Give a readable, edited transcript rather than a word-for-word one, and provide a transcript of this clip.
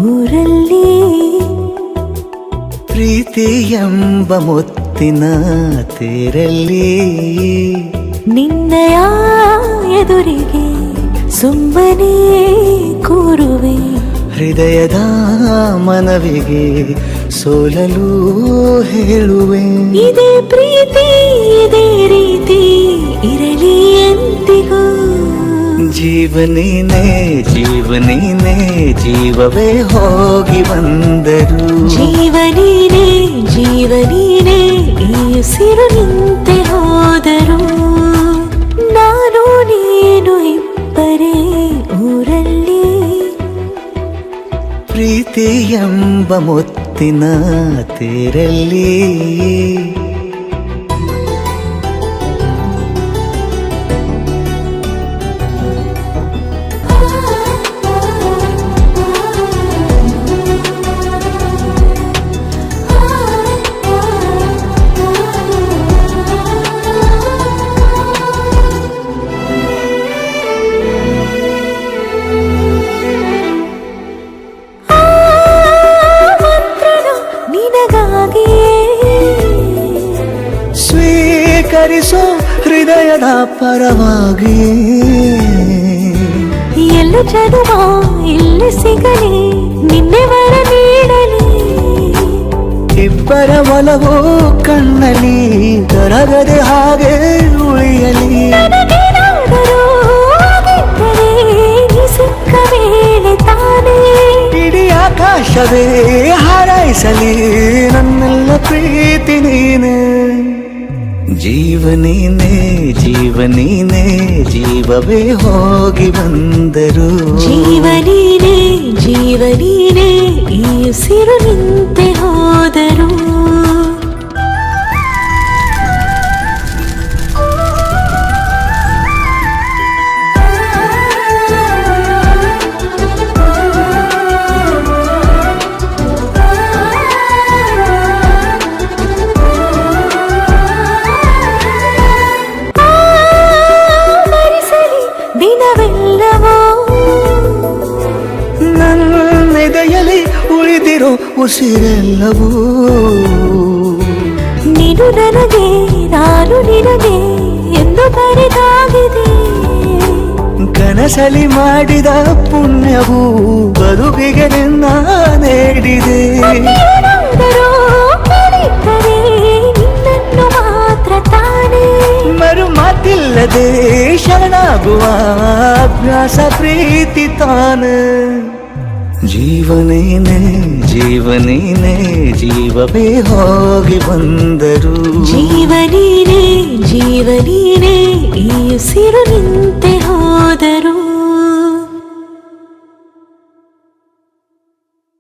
ಊರಲ್ಲಿ ಪ್ರೀತಿ ಎಂಬ ಮುತ್ತಿನ ತೇರಲ್ಲಿ ನಿನ್ನಯ ಎದುರಿಗೆ ಸುಮ್ಮನೆ ಕೂರುವೆ ಹೃದಯದ ಮನವಿಗೆ ಸೋಲಲು ಹೇಳುವೆ ಇದೇ ಪ್ರೀತಿ ಇದೇ ರೀತಿ ಇರಲಿ ಎಂದಿಗೂ ಜೀವನೇನೆ ಜೀವನೇನೆ ಜೀವವೇ ಹೋಗಿ ಬಂದರು ಜೀವನೀನೇ ಜೀವನೀನೇ ಈ ಉಸಿರು ನಿಂತೆ ಹೋದರು ನಾನು ನೀನು ಇಬ್ಬರೇ ಊರಲ್ಲಿ ಪ್ರೀತಿ ಎಂಬ ಮುತ್ತಿನ ತೇರಲ್ಲಿ ಸ್ವೀಕರಿಸೋ ಹೃದಯದ ಪರವಾಗಿ ಎಲ್ಲ ಜನುಮ ಇಲ್ಲಿ ಸಿಗಲಿ ನಿನ್ನೆ ವರ ನೀಡಲಿ ಇಬ್ಬರ ಒಲವು ಕಣ್ಣಲ್ಲಿ ಕರಗದೆ ಹಾಗೆ ಉಳಿಯಲಿ ಸಿಕ್ಕ ವೇಳೆ ತಾನೇ ಇಡೀ ಆಕಾಶವೇ ಹಾರೈಸಲಿ ನನ್ನೆಲ್ಲ ಪ್ರೀತಿ ನೀನೆ ಜೀವನೇನೆ ಜೀವನೇನೆ ಜೀವವೇ ಹೋಗಿ ಬಂದರು ಜೀವನೀನೇ ಜೀವನೀನೇ ಈ ಉಸಿರು ನಿಂತೆ ಹೋದರು ನನ್ನೆದೆಯಲ್ಲಿ ಉಳಿದಿರೋ ಉಸಿರೆಲ್ಲವೂ ನೀನು ನನಗೆ ನಾನು ನಿನಗೆ ಎಂದು ಬರೆದಾಗಿದೆ ಕನಸಲಿ ಮಾಡಿದ ಪುಣ್ಯವು ಬದುಕಿಗೆ ನಿನ್ನ ನೀಡಿದೆ ನಿನ್ನನ್ನು ಮಾತ್ರ ತಾನೇ ಮರು ಮಾತಿಲ್ಲದೆ ಶರಣಾಗುವ ಅಭ್ಯಾಸ ಪ್ರೀತಿ ತಾನೆ ಜೀವನೇನೆ ಜೀವನೇನೆ ಜೀವವೇ ಹೋಗಿ ಬಂದರು ಜೀವನೀನೇ ಜೀವನೀನೇ ಈ ಉಸಿರು